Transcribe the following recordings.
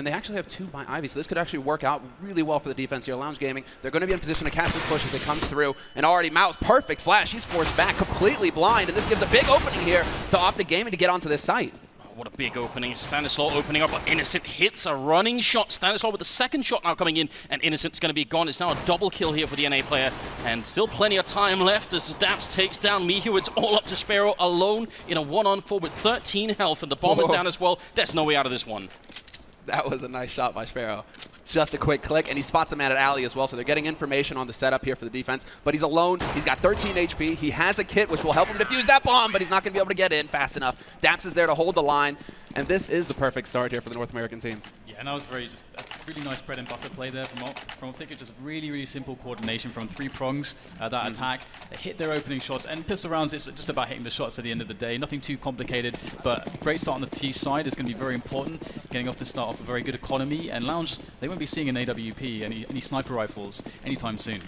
And they actually have 2 by Ivy, so this could actually work out really well for the defense here. Lounge Gaming, they're going to be in position to catch this push as it comes through. And already Mouse, perfect flash. He's forced back, completely blind. And this gives a big opening here to OpTic Gaming to get onto this site. What a big opening. Stanislaw opening up, but Innocent hits a running shot. Stanislaw with the second shot now coming in, and Innocent's going to be gone. It's now a double kill here for the NA player, and still plenty of time left as Daps takes down Mihu. It's all up to Sparrow alone in a 1-on-4 with 13 health, and the bomb is down as well. There's no way out of this one. That was a nice shot by Sparrow. Just a quick click, and he spots the man at alley as well, so they're getting information on the setup here for the defense. But he's alone. He's got 13 HP. He has a kit, which will help him defuse that bomb, but he's not going to be able to get in fast enough. Daps is there to hold the line, and this is the perfect start here for the North American team. Yeah, and that was just a really nice bread and butter play there from OpTic. It's just really simple coordination from 3 prongs, that attack. They hit their opening shots, and pistol rounds, it's just about hitting the shots at the end of the day. Nothing too complicated, but great start on the T side is going to be very important. Getting off to start off a very good economy, and Lounge, they won't be seeing an AWP, any sniper rifles, anytime soon.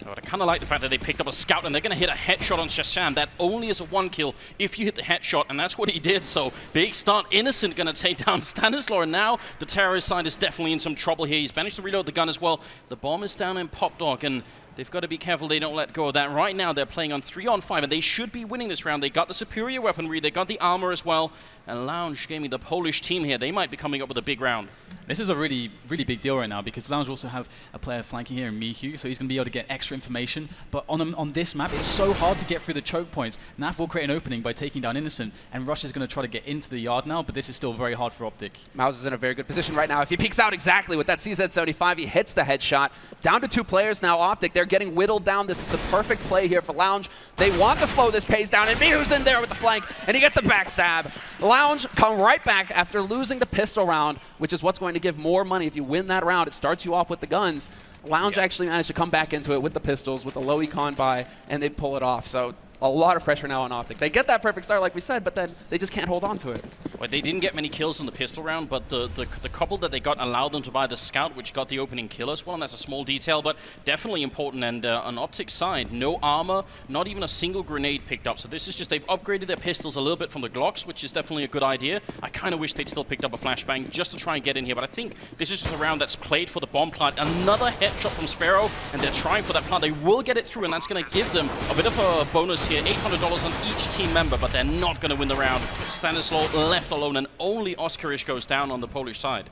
But I kind of like the fact that they picked up a scout, and they're going to hit a headshot on Shashan. That only is a 1 kill if you hit the headshot, and that's what he did. So big start. Innocent going to take down Stanislaw, and now the terrorist side is definitely in some trouble here. He's managed to reload the gun as well. The bomb is down in Pop Dog, and they've got to be careful they don't let go of that. Right now, they're playing on 3-on-5, and they should be winning this round. They got the superior weaponry, they got the armor as well, and Lounge Gaming, the Polish team here, they might be coming up with a big round. This is a really big deal right now because Lounge also have a player flanking here in Mihu, so he's going to be able to get extra information. But on this map, it's so hard to get through the choke points. Naf will create an opening by taking down Innocent, and Rush is going to try to get into the yard now, but this is still very hard for OpTic. Mouse is in a very good position right now. If he peeks out exactly with that CZ75, he hits the headshot. Down to 2 players now, OpTic. They're getting whittled down. This is the perfect play here for Lounge. They want to slow this pace down, and Mihu's in there with the flank, and he gets the backstab. Lounge come right back after losing the pistol round, which is what's going to give more money. If you win that round, it starts you off with the guns. Lounge actually managed to come back into it with the pistols, with the low econ buy, and they pull it off. So a lot of pressure now on OpTic. They get that perfect start, like we said, but then they just can't hold on to it. Well, they didn't get many kills in the pistol round, but the couple that they got allowed them to buy the scout, which got the opening kill as well, and that's a small detail, but definitely important. And on OpTic's side, no armor, not even a single grenade picked up. So this is just, they've upgraded their pistols a little bit from the Glocks, which is definitely a good idea. I kind of wish they'd still picked up a flashbang just to try and get in here, but I think this is just a round that's played for the bomb plant. Another headshot from Sparrow, and they're trying for that plant. They will get it through, and that's going to give them a bit of a bonus here, $800 on each team member, but they're not going to win the round. Stanislaw left alone, and only Oskarish goes down on the Polish side.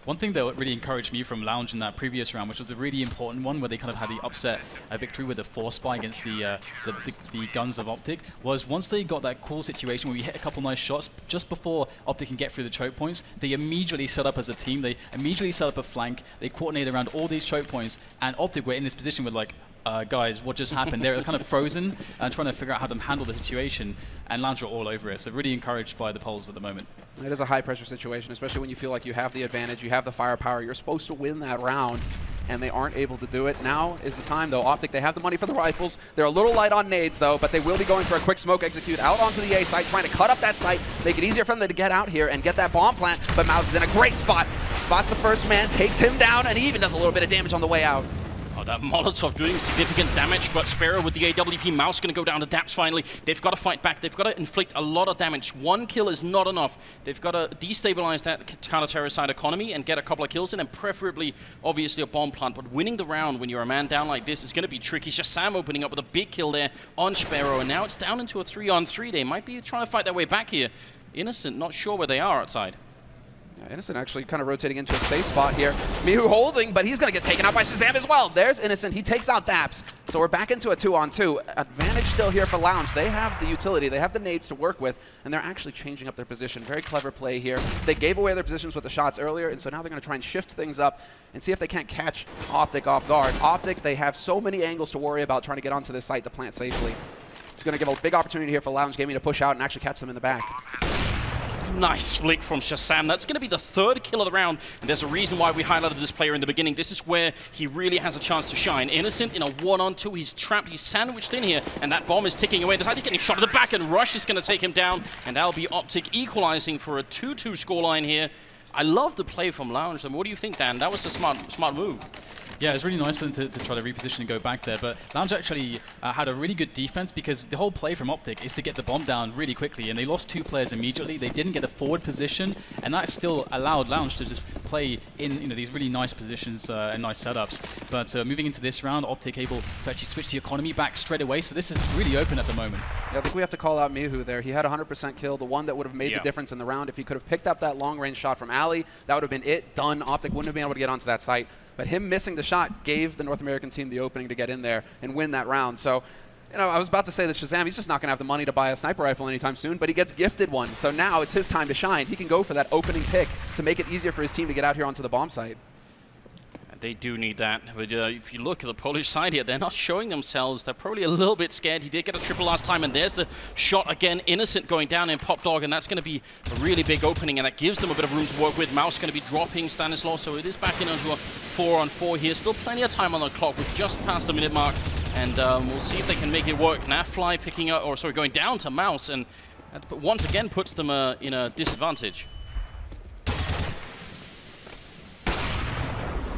One thing that really encouraged me from Lounge in that previous round, which was a really important one, where they kind of had the upset victory with the 4-spy against the guns of OpTic, was once they got that cool situation where we hit a couple nice shots, just before OpTic can get through the choke points, they immediately set up as a team. They immediately set up a flank. They coordinated around all these choke points, and OpTic were in this position with like, guys, what just happened? They're kind of frozen and trying to figure out how to handle the situation, and Lounge are all over it. So really encouraged by the Poles at the moment. It is a high-pressure situation, especially when you feel like you have the advantage, you have the firepower, you're supposed to win that round, and they aren't able to do it. Now is the time, though. OpTic, they have the money for the rifles. They're a little light on nades, though, but they will be going for a quick smoke execute out onto the A site, trying to cut up that site, make it easier for them to get out here and get that bomb plant, but Mouse is in a great spot. Spots the first man, takes him down, and even does a little bit of damage on the way out. Oh, that Molotov doing significant damage, but Sparrow with the AWP. Mouse going to go down to Daps finally. They've got to fight back. They've got to inflict a lot of damage. 1 kill is not enough. They've got to destabilize that counter-terrorist side economy and get a couple of kills in, and preferably, obviously, a bomb plant. But winning the round when you're a man down like this is going to be tricky. Shazam opening up with a big kill there on Sparrow, and now it's down into a 3-on-3. They might be trying to fight their way back here. Innocent, not sure where they are outside. Yeah, Innocent actually kind of rotating into a safe spot here. Mihu holding, but he's going to get taken out by Shazam as well. There's Innocent. He takes out Daps. So we're back into a 2-on-2. Advantage still here for Lounge. They have the utility. They have the nades to work with, and they're actually changing up their position. Very clever play here. They gave away their positions with the shots earlier, and so now they're going to try and shift things up and see if they can't catch OpTic off guard. OpTic, they have so many angles to worry about trying to get onto this site to plant safely. It's going to give a big opportunity here for Lounge Gaming to push out and actually catch them in the back. Nice flick from Shazam. That's going to be the 3rd kill of the round, and there's a reason why we highlighted this player in the beginning. This is where he really has a chance to shine. Innocent in a 1-on-2. He's trapped. He's sandwiched in here, and that bomb is ticking away. He's getting shot at the back, and Rush is going to take him down, and that'll be OpTic equalizing for a 2-2 scoreline here. I love the play from Lounge. I mean, what do you think, Dan? That was a smart move. Yeah, it's really nice for them to try to reposition and go back there, but Lounge actually had a really good defense because the whole play from OpTic is to get the bomb down really quickly, and they lost 2 players immediately. They didn't get a forward position, and that still allowed Lounge to just play in these really nice positions and nice setups. But moving into this round, OpTic able to actually switch the economy back straight away, so this is really open at the moment. Yeah, I think we have to call out Mihu there. He had 100% kill, the one that would have made the difference in the round. If he could have picked up that long-range shot from Ali, that would have been it, done. OpTic wouldn't have been able to get onto that site. But him missing the shot gave the North American team the opening to get in there and win that round. So, I was about to say that Shazam, he's just not going to have the money to buy a sniper rifle anytime soon, but he gets gifted one. So now it's his time to shine. He can go for that opening pick to make it easier for his team to get out here onto the bomb site. They do need that, but if you look at the Polish side here, they're not showing themselves. They're probably a little bit scared. He did get a triple last time, and there's the shot again. Innocent going down in Pop Dog, and that's going to be a really big opening, and that gives them a bit of room to work with. Mouse going to be dropping Stanislaw, so it is back in onto a 4-on-4 here. Still plenty of time on the clock. We're just past the minute mark, and we'll see if they can make it work. Nafly picking up, or sorry, going down to Mouse, and that once again puts them in a disadvantage.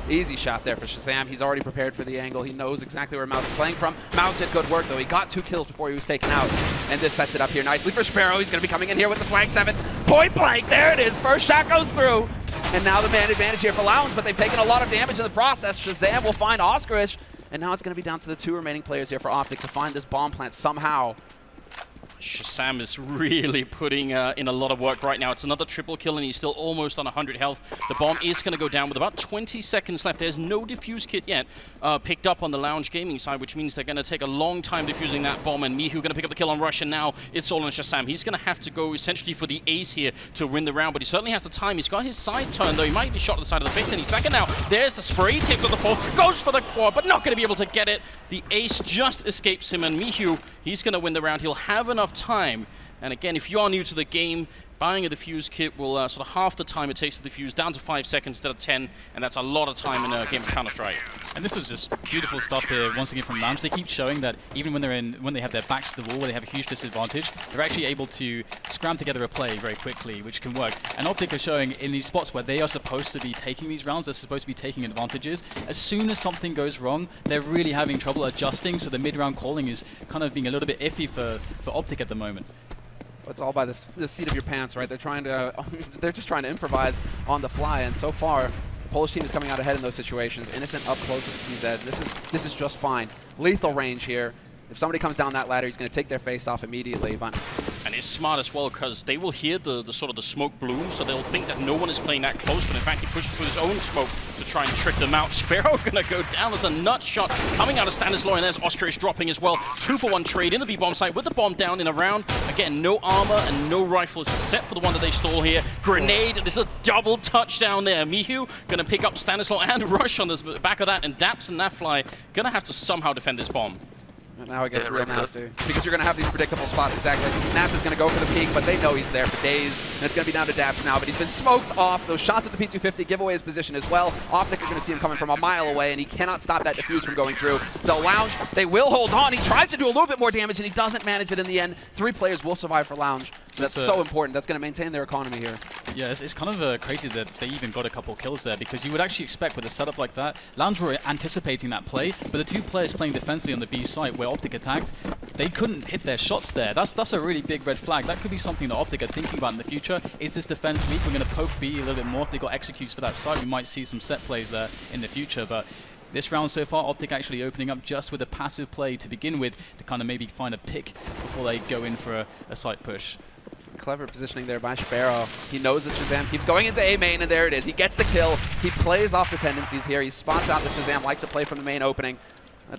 Easy shot there for Shazam. He's already prepared for the angle. He knows exactly where Mouse is playing from. Mouse did good work, though. He got 2 kills before he was taken out. And this sets it up here nicely for Sparrow. He's going to be coming in here with the Swag 7. Point blank. There it is. First shot goes through. And now the man advantage here for Lounge, but they've taken a lot of damage in the process. Shazam will find Oscarish. And now it's going to be down to the 2 remaining players here for OpTic to find this bomb plant somehow. Shazam is really putting in a lot of work right now. It's another triple kill, and he's still almost on 100 health. The bomb is going to go down with about 20 seconds left. There's no defuse kit yet picked up on the Lounge Gaming side, which means they're going to take a long time defusing that bomb, and Mihu going to pick up the kill on Rush, and now it's all on Shazam. He's going to have to go essentially for the ace here to win the round, but he certainly has the time. He's got his side turn, though. He might be shot at the side of the face, and he's second now. There's the spray, tipped on the fall, goes for the quad, but not going to be able to get it. The ace just escapes him, and Mihu, he's going to win the round. He'll have enough time. And again, if you are new to the game, buying a defuse kit will sort of half the time it takes to defuse down to 5 seconds instead of 10, and that's a lot of time in a game of Counter-Strike. And this was just beautiful stuff here once again from Lounge. They keep showing that even when they have their backs to the wall, where they have a huge disadvantage, they're actually able to scram together a play very quickly, which can work. And OpTic are showing in these spots where they are supposed to be taking these rounds, they're supposed to be taking advantages. As soon as something goes wrong, they're really having trouble adjusting, so the mid-round calling is kind of being a little bit iffy for OpTic at the moment. It's all by the seat of your pants, right? They're just trying to improvise on the fly, and so far, the Polish team is coming out ahead in those situations. Innocent up close with CZ. This is just fine. Lethal range here. If somebody comes down that ladder, he's going to take their face off immediately. And it's smart as well, because they will hear the sort of the smoke bloom, so they'll think that no one is playing that close, but in fact he pushes through his own smoke to try and trick them out. Sparrow gonna go down. There's a nut shot coming out of Stanislaw, and there's Oscarish dropping as well. 2-for-1 trade in the B-bomb site with the bomb down in a round. Again, no armor and no rifles except for the one that they stole here. Grenade, there's a double touchdown there. Mihu gonna pick up Stanislaw and Rush on the back of that, and Daps and Nafly gonna have to somehow defend this bomb. Now it gets real nasty. Because you're going to have these predictable spots, exactly. Nap is going to go for the peak, but they know he's there for days. And it's going to be down to Daps now, but he's been smoked off. Those shots at the P250 give away his position as well. OpTic are going to see him coming from a mile away, and he cannot stop that defuse from going through. So Lounge, they will hold on. He tries to do a little bit more damage, and he doesn't manage it in the end. 3 players will survive for Lounge. That's so important. That's going to maintain their economy here. Yeah, it's kind of crazy that they even got a couple kills there, because you would actually expect with a setup like that, Lounge were anticipating that play, but the 2 players playing defensively on the B site where OpTic attacked, they couldn't hit their shots there. That's a really big red flag. That could be something that OpTic are thinking about in the future. Is this defense weak? We're going to poke B a little bit more. If they got executes for that site, we might see some set plays there in the future, but this round so far, OpTic actually opening up just with a passive play to begin with to kind of maybe find a pick before they go in for a site push. Clever positioning there by Sparrow. He knows that Shazam keeps going into A main, and there it is. He gets the kill. He plays off the tendencies here. He spots out that Shazam likes to play from the main opening.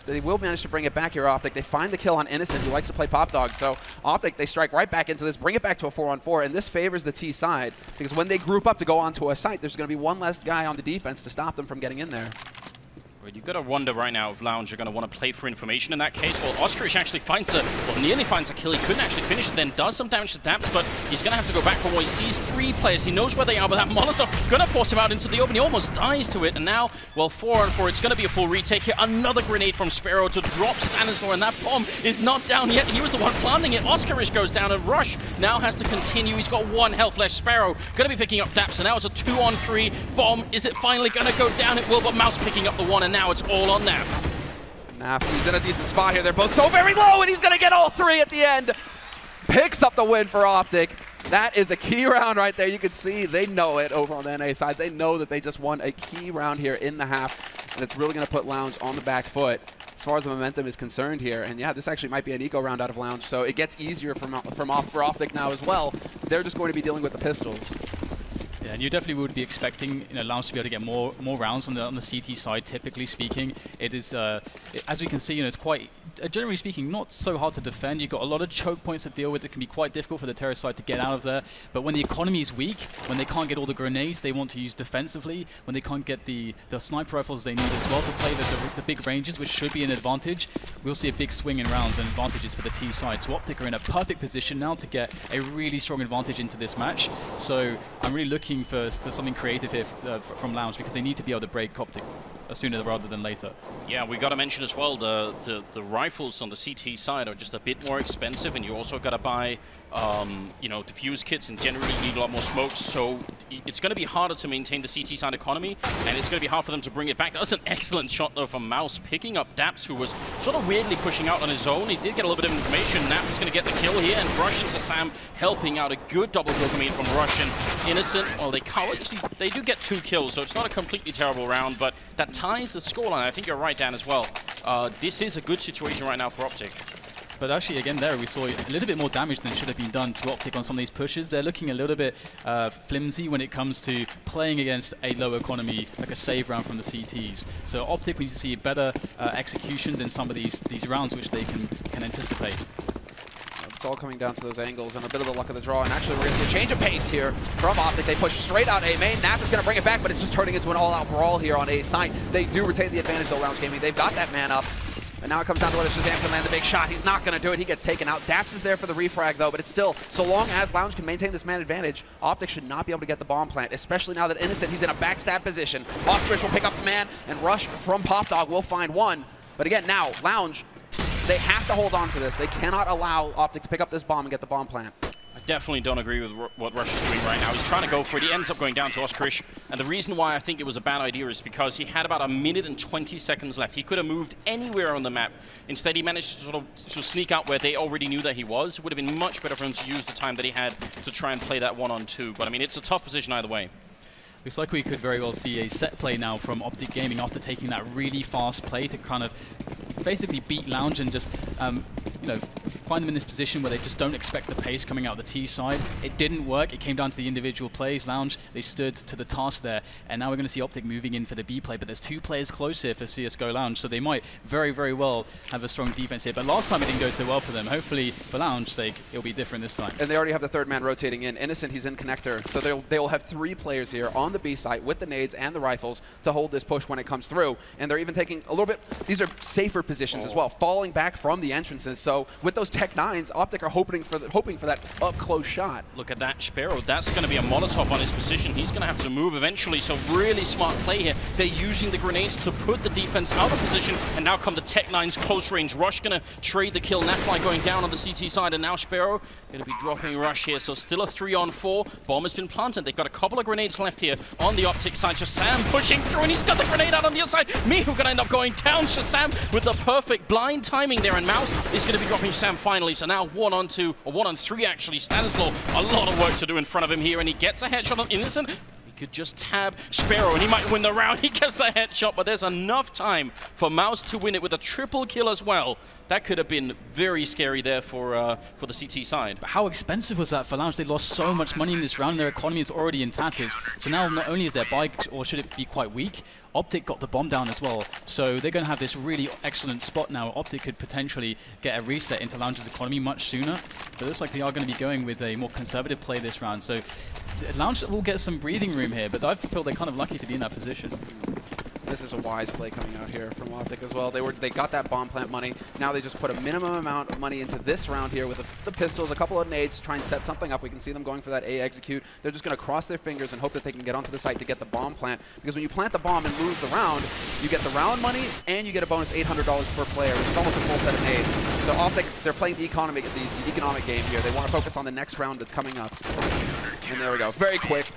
They will manage to bring it back here, OpTic. They find the kill on Innocent, who likes to play Pop Dog. So OpTic, they strike right back into this, bring it back to a 4-on-4, and this favors the T side, because when they group up to go onto a site, there's going to be one less guy on the defense to stop them from getting in there. Well, you've got to wonder right now if Lounge are going to want to play for information in that case. Well, Oscarish actually finds nearly finds a kill. He couldn't actually finish it, then does some damage to Daps, but he's going to have to go back for more. He sees 3 players. He knows where they are, but that Molotov going to force him out into the open. He almost dies to it, and now, well, 4-on-4, it's going to be a full retake here. Another grenade from Sparrow to drop Stanislaw, and that bomb is not down yet. He was the one planting it. Oscarish goes down, and Rush now has to continue. He's got 1 health left. Sparrow going to be picking up Daps, and now it's a 2-on-3 bomb. Is it finally going to go down? It will, but Mouse picking up the 1, and and now it's all on Nap. Nap, he's in a decent spot here. They're both so very low, and he's going to get all three at the end. Picks up the win for OpTic. That is a key round right there. You can see they know it over on the NA side. They know that they just won a key round here in the half, and it's really going to put Lounge on the back foot as far as the momentum is concerned here. And yeah, this actually might be an eco round out of Lounge, so it gets easier for OpTic now as well. They're just going to be dealing with the pistols. Yeah, and you definitely would be expecting, you know, Lounge to be able to get more rounds on the CT side. Typically speaking, it is as we can see, you know, it's quite generally speaking not so hard to defend. You've got a lot of choke points to deal with. It can be quite difficult for the Terror side to get out of there. But when the economy is weak, when they can't get all the grenades they want to use defensively, when they can't get the sniper rifles they need as well to play the big ranges, which should be an advantage, we'll see a big swing in rounds and advantages for the T side. So OpTic are in a perfect position now to get a really strong advantage into this match. So I'm really looking for something creative here from Lounge, because they need to be able to break OpTic sooner rather than later. Yeah, we got to mention as well the rifles on the CT side are just a bit more expensive, and you also got to buy you know, defuse kits, and generally you need a lot more smokes, so it's going to be harder to maintain the CT side economy, and it's going to be hard for them to bring it back. That was an excellent shot though from Mouse, picking up Daps, who was sort of weirdly pushing out on his own. He did get a little bit of information. Nap is going to get the kill here, and Russian Sam helping out. A good double kill coming in from Russian. Innocent, well, they do get 2 kills, so it's not a completely terrible round, but that ties the scoreline. I think you're right, Dan, as well. This is a good situation right now for OpTic. But actually, again, there we saw a little bit more damage than should have been done to OpTic on some of these pushes. They're looking a little bit flimsy when it comes to playing against a low economy, like a save round from the CTs. So OpTic, we need to see better executions in some of these rounds, which they can anticipate. It's all coming down to those angles and a bit of the luck of the draw. And actually, we're going to see a change of pace here from OpTic. They push straight out A main. Nap is going to bring it back, but it's just turning into an all-out brawl here on A side. They do retain the advantage, though, Lounge Gaming. They've got that man up. And now it comes down to whether Shazam can land the big shot. He's not going to do it. He gets taken out. Daps is there for the refrag, though, but it's still, so long as Lounge can maintain this man advantage, OpTic should not be able to get the bomb plant, especially now that Innocent, he's in a backstab position. Ostrich will pick up the man, and Rush from PopDog will find one. But again, now, Lounge, they have to hold on to this. They cannot allow OpTic to pick up this bomb and get the bomb plant. I definitely don't agree with what Rush is doing right now. He's trying to go for it. He ends up going down to Oskarish. And the reason why I think it was a bad idea is because he had about 1 minute and 20 seconds left. He could have moved anywhere on the map. Instead, he managed to sort of sneak out where they already knew that he was. It would have been much better for him to use the time that he had to try and play that 1-on-2. But I mean, it's a tough position either way. Looks like we could very well see a set play now from OpTic Gaming after taking that really fast play to kind of basically beat Lounge and just you know, find them in this position where they just don't expect the pace coming out the T side. It didn't work. It came down to the individual plays. Lounge, they stood to the task there, and now we're going to see OpTic moving in for the B play, but there's 2 players close here for CSGO Lounge, so they might very, very well have a strong defense here. But last time it didn't go so well for them. Hopefully, for Lounge's sake, it'll be different this time. And they already have the 3rd man rotating in. Innocent, he's in connector, so they'll have 3 players here on the B side with the nades and the rifles to hold this push when it comes through. And they're even taking a little bit, these are safer positions as well, falling back from the entrances. So with those Tech 9s, OpTic are hoping for that up-close shot. Look at that, Sparrow. That's going to be a Molotov on his position. He's going to have to move eventually, so really smart play here. They're using the grenades to put the defense out of position, and now come the Tech 9's close range. Rush going to trade the kill. Napfly going down on the CT side, and now Sparrow going to be dropping Rush here, so still a 3-on-4. Bomb has been planted. They've got a couple of grenades left here on the OpTic side. Shazam pushing through, and he's got the grenade out on the other side. Mihu going to end up going down. Shazam with the perfect blind timing there, and Mouse is going to be dropping Shazam finally. So now 1-on-2, or 1-on-3 actually. Stanislaw, a lot of work to do in front of him here, and he gets a headshot on Innocent. He could just tab Sparrow, and he might win the round. He gets the headshot, but there's enough time for Mouse to win it with a triple kill as well. That could have been very scary there for the CT side. But how expensive was that for Lounge? They lost so much money in this round. Their economy is already in tatters. So now not only is their buy, or should it be quite weak, OpTic got the bomb down as well. So they're going to have this really excellent spot now. OpTic could potentially get a reset into Lounge's economy much sooner. But it looks like they are going to be going with a more conservative play this round. So Lounge will get some breathing room here, but I feel they're kind of lucky to be in that position. This is a wise play coming out here from OpTic as well. They got that bomb plant money. Now they just put a minimum amount of money into this round here with the pistols, a couple of nades to try and set something up. We can see them going for that A execute. They're just going to cross their fingers and hope that they can get onto the site to get the bomb plant. Because when you plant the bomb and lose the round, you get the round money and you get a bonus $800 per player, which is almost a full set of nades. So OpTic, they're playing the economic game here. They want to focus on the next round that's coming up. And there we go. Very quick.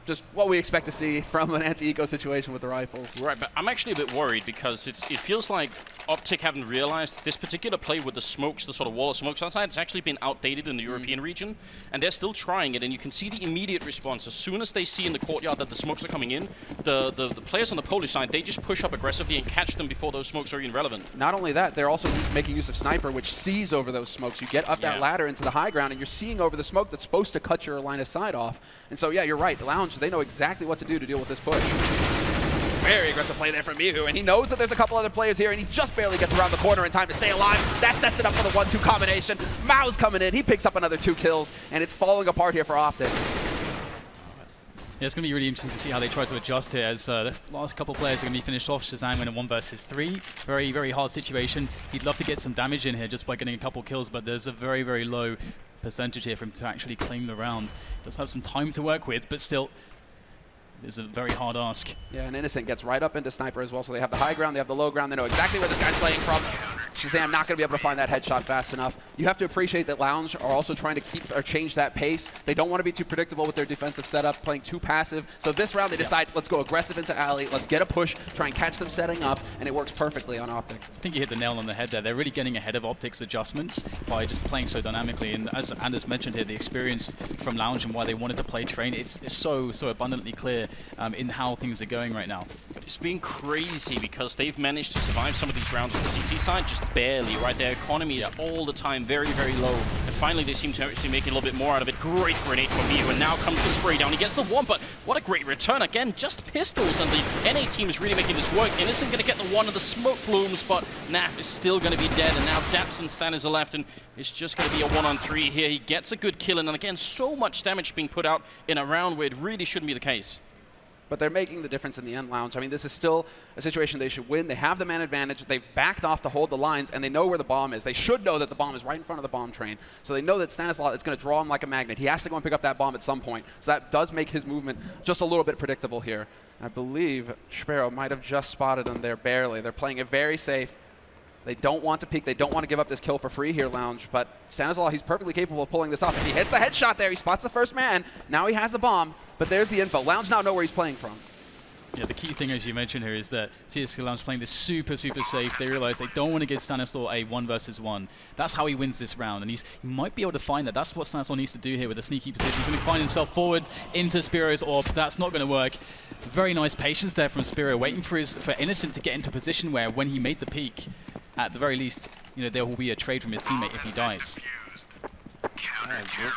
just what we expect to see from an anti-eco situation with the rifles. Right, but I'm actually a bit worried because it feels like OpTic haven't realized this particular play with the smokes, the sort of wall of smokes outside, it's actually been outdated in the European region, and they're still trying it, and you can see the immediate response. As soon as they see in the courtyard that the smokes are coming in, the players on the Polish side, they just push up aggressively and catch them before those smokes are even relevant. Not only that, they're also making use of Sniper, which sees over those smokes. You get up that ladder into the high ground, and you're seeing over the smoke that's supposed to cut your line of sight off. And so, yeah, you're right. The Lounge, they know exactly what to do to deal with this push. Very aggressive play there from Mihu, and he knows that there's a couple other players here, and he just barely gets around the corner in time to stay alive. That sets it up for the 1-2 combination. Mao's coming in. He picks up another 2 kills, and it's falling apart here for OpTic. Yeah, it's going to be really interesting to see how they try to adjust here, as the last couple players are going to be finished off. Shazam in a 1 versus 3. Very, very hard situation. He'd love to get some damage in here just by getting a couple kills, but there's a very, very low percentage here for him to actually claim the round. Does have some time to work with, but still, it's a very hard ask. Yeah, and Innocent gets right up into Sniper as well, so they have the high ground, they have the low ground, they know exactly where this guy's playing from. Shazam not going to be able to find that headshot fast enough. You have to appreciate that Lounge are also trying to keep or change that pace. They don't want to be too predictable with their defensive setup, playing too passive. So this round they decide, let's go aggressive into alley, let's get a push, try and catch them setting up, and it works perfectly on OpTic. I think you hit the nail on the head there. They're really getting ahead of OpTic's adjustments by just playing so dynamically. And as Anders mentioned here, the experience from Lounge and why they wanted to play Train, it's so abundantly clear in how things are going right now. It's been crazy because they've managed to survive some of these rounds on the CT side, just barely, right? Their economy is all the time very, very low. And finally, they seem to actually make a little bit more out of it. Great grenade from Mihu, and now comes the spray down. He gets the 1, but what a great return. Again, just pistols, and the NA team is really making this work. Innocent going to get the 1 of the smoke blooms, but Naf is still going to be dead, and now Daps and Stan is left, and it's just going to be a 1-on-3 here. He gets a good kill, and again, so much damage being put out in a round where it really shouldn't be the case. But they're making the difference in the end, Lounge. I mean, this is still a situation they should win. They have the man advantage. They've backed off to hold the lines, and they know where the bomb is. They should know that the bomb is right in front of the bomb train. So they know that Stanislav is going to draw him like a magnet. He has to go and pick up that bomb at some point. So that does make his movement just a little bit predictable here. And I believe Sparrow might have just spotted them there barely. They're playing it very safe. They don't want to peek. They don't want to give up this kill for free here, Lounge. But Stanislav, he's perfectly capable of pulling this off. If he hits the headshot there, he spots the first man. Now he has the bomb. But there's the info. Lounge now know where he's playing from. Yeah, the key thing, as you mentioned here, is that CSGL is playing this super safe. They realize they don't want to give Stanislav a 1 versus 1. That's how he wins this round, and he might be able to find that. That's what Stanislav needs to do here with a sneaky position. He's going to find himself forward into Spiro's orb. That's not going to work. Very nice patience there from Spiro, waiting for Innocent to get into a position where, when he made the peak, at the very least, there will be a trade from his teammate if he dies.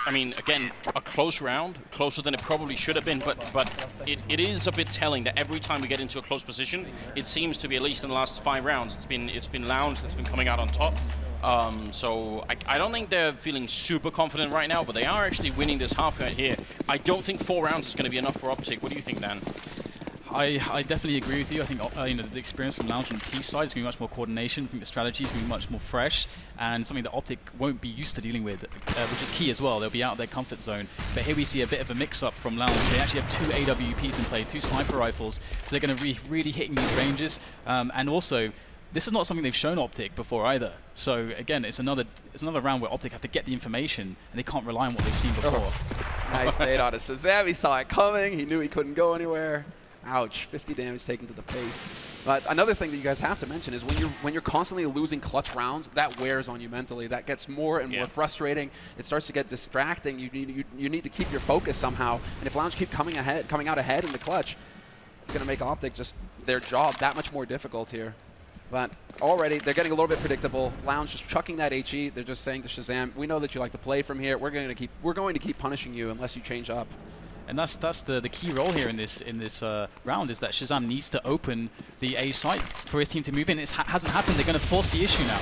I mean, again, a close round, closer than it probably should have been, but it is a bit telling that every time we get into a close position, it seems to be, at least in the last 5 rounds, it's been Lounge that's been coming out on top. So I don't think they're feeling super confident right now, but they are actually winning this half right here. I don't think 4 rounds is going to be enough for OpTic. What do you think, Dan? I definitely agree with you. I think the experience from Lounge on the T side is going to be much more coordination. I think the strategy is going to be much more fresh, and something that OpTic won't be used to dealing with, which is key as well. They'll be out of their comfort zone. But here we see a bit of a mix-up from Lounge. They actually have 2 AWPs in play, 2 sniper rifles, so they're going to be really hitting these ranges. And also, this is not something they've shown OpTic before either. So again, it's another round where OpTic have to get the information, and they can't rely on what they've seen before. Oh. Nice nade on his Shazam. He saw it coming. He knew he couldn't go anywhere. Ouch, 50 damage taken to the face. But another thing that you guys have to mention is when you're constantly losing clutch rounds, that wears on you mentally. That gets more and more frustrating. It starts to get distracting. You need to keep your focus somehow. And if Lounge keep coming out ahead in the clutch, it's going to make OpTic just their job that much more difficult here. But already they're getting a little bit predictable. Lounge just chucking that HE. They're just saying to Shazam, "We know that you like to play from here. We're going to keep punishing you unless you change up." And that's the key role here in this round, is that Shazam needs to open the A site for his team to move in. It hasn't happened. They're going to force the issue now.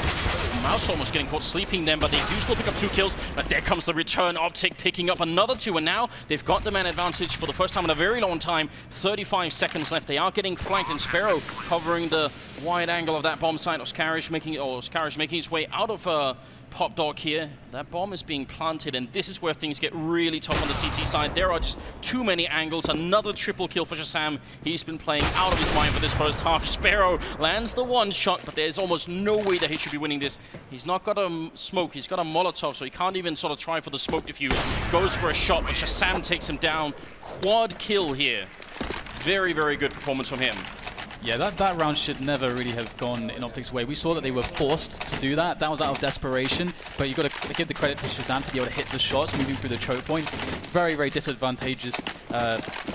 Mouse almost getting caught sleeping then, but they do still pick up 2 kills. But there comes the return. OpTic picking up another 2, and now they've got the man advantage for the first time in a very long time. 35 seconds left. They are getting flanked, and Sparrow covering the wide angle of that bomb site. Oscarish making his way out of pop dog here. That bomb is being planted, and this is where things get really tough on the CT side. There are just too many angles. Another triple kill for Shazam. He's been playing out of his mind for this first half. Sparrow lands the one shot, but there's almost no way that he should be winning this. He's not got a smoke. He's got a Molotov, so he can't even sort of try for the smoke diffuse. Goes for a shot, but Shazam takes him down. Quad kill here. Very, very good performance from him. Yeah, that round should never really have gone in Optic's way. We saw that they were forced to do that. That was out of desperation, but you've got to give the credit to Shazam to be able to hit the shots, moving through the choke point. Very, very disadvantageous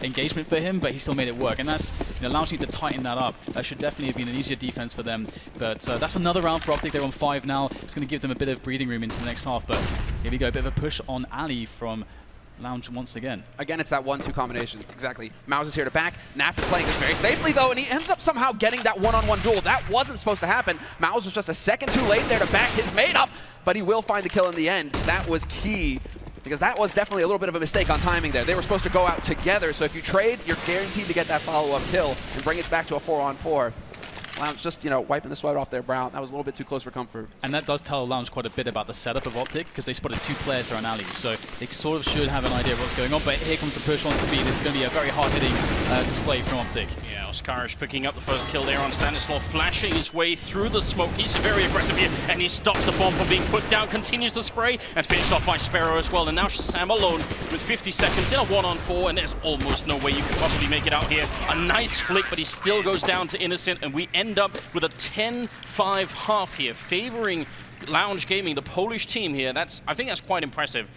engagement for him, but he still made it work. And that's, Lounge need to tighten that up. That should definitely have been an easier defense for them. But that's another round for Optic. They're on 5 now. It's going to give them a bit of breathing room into the next half. But here we go, a bit of a push on Ali from Lounge once again. Again, it's that 1-2 combination. Exactly. Mouse is here to back. Nap is playing this very safely, though, and he ends up somehow getting that one-on-one duel. That wasn't supposed to happen. Mouse was just a second too late there to back his mate up, but he will find the kill in the end. That was key, because that was definitely a little bit of a mistake on timing there. They were supposed to go out together, so if you trade, you're guaranteed to get that follow-up kill and bring it back to a 4-on-4. Lounge just, wiping the sweat off their brow. That was a little bit too close for comfort. And that does tell Lounge quite a bit about the setup of Optic, because they spotted 2 players around Ali, so they sort of should have an idea of what's going on. But here comes the push onto B. This is going to be a very hard-hitting display from Optic. Yeah, Oscarish picking up the first kill there on Stanislav, flashing his way through the smoke. He's very aggressive here, and he stops the bomb from being put down, continues the spray, and finished off by Sparrow as well. And now Shazam alone with 50 seconds in a 1-on-4, and there's almost no way you can possibly make it out here. A nice flick, but he still goes down to Innocent, and we end up with a 10-5 half here, favoring Lounge Gaming, the Polish team here. I think that's quite impressive.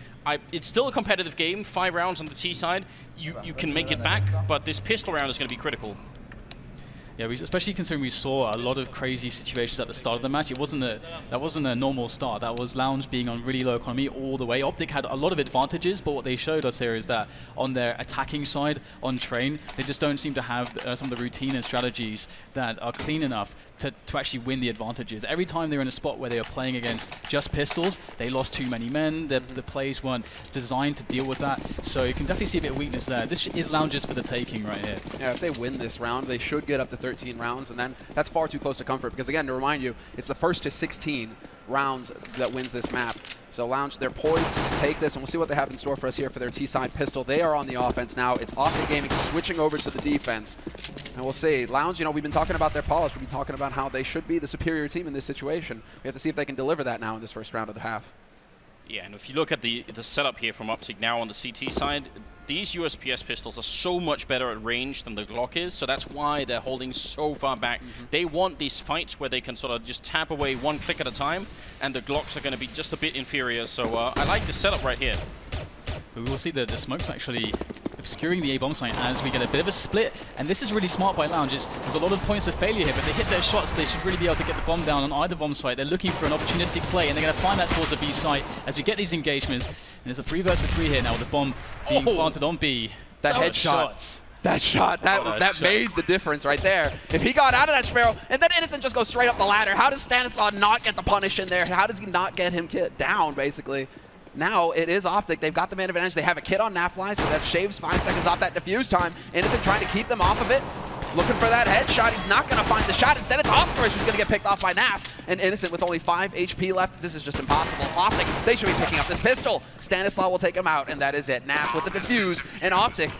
It's still a competitive game, 5 rounds on the T side. You can make it back, but this pistol round is going to be critical. Yeah, especially considering we saw a lot of crazy situations at the start of the match. That wasn't a normal start. That was Lounge being on really low economy all the way. Optic had a lot of advantages, but what they showed us here is that on their attacking side, on Train, they just don't seem to have some of the routine and strategies that are clean enough to actually win the advantages. Every time they were in a spot where they were playing against just pistols, they lost too many men. The plays weren't designed to deal with that. So you can definitely see a bit of weakness there. This is Lounge's for the taking right here. Yeah, if they win this round, they should get up to 13 rounds, and then that's far too close to comfort, because again, to remind you, it's the first to 16 rounds that wins this map. So Lounge, they're poised to take this, and we'll see what they have in store for us here for their T-side pistol. They are on the offense now. It's OpTic Gaming switching over to the defense. And we'll see. Lounge, we've been talking about their polish. We've been talking about how they should be the superior team in this situation. We have to see if they can deliver that now in this first round of the half. Yeah, and if you look at the setup here from OpTic now on the CT side, these USPS pistols are so much better at range than the Glock is, so that's why they're holding so far back. They want these fights where they can sort of just tap away one click at a time, and the Glocks are going to be just a bit inferior, so I like the setup right here. But we will see that the smoke's actually obscuring the A-bomb site as we get a bit of a split, and this is really smart by Lounge. There's a lot of points of failure here, but they hit their shots. They should really be able to get the bomb down on either bomb site. They're looking for an opportunistic play, and they're going to find that towards the B site as we get these engagements. And there's a 3 versus 3 here now with the bomb being planted on B. That headshot. That shot, that made the difference right there. If he got out of that Sparrow, and then Innocent just goes straight up the ladder, how does Stanislav not get the punish in there? How does he not get him down, basically? Now it is OpTic. They've got the man advantage. They have a kit on Nafly, so that shaves 5 seconds off that defuse time. Innocent trying to keep them off of it. Looking for that headshot. He's not going to find the shot. Instead, it's Oscarish who's going to get picked off by Naf. And Innocent with only 5 HP left. This is just impossible. OpTic, they should be picking up this pistol. Stanislav will take him out, and that is it. Naf with the defuse, and OpTic,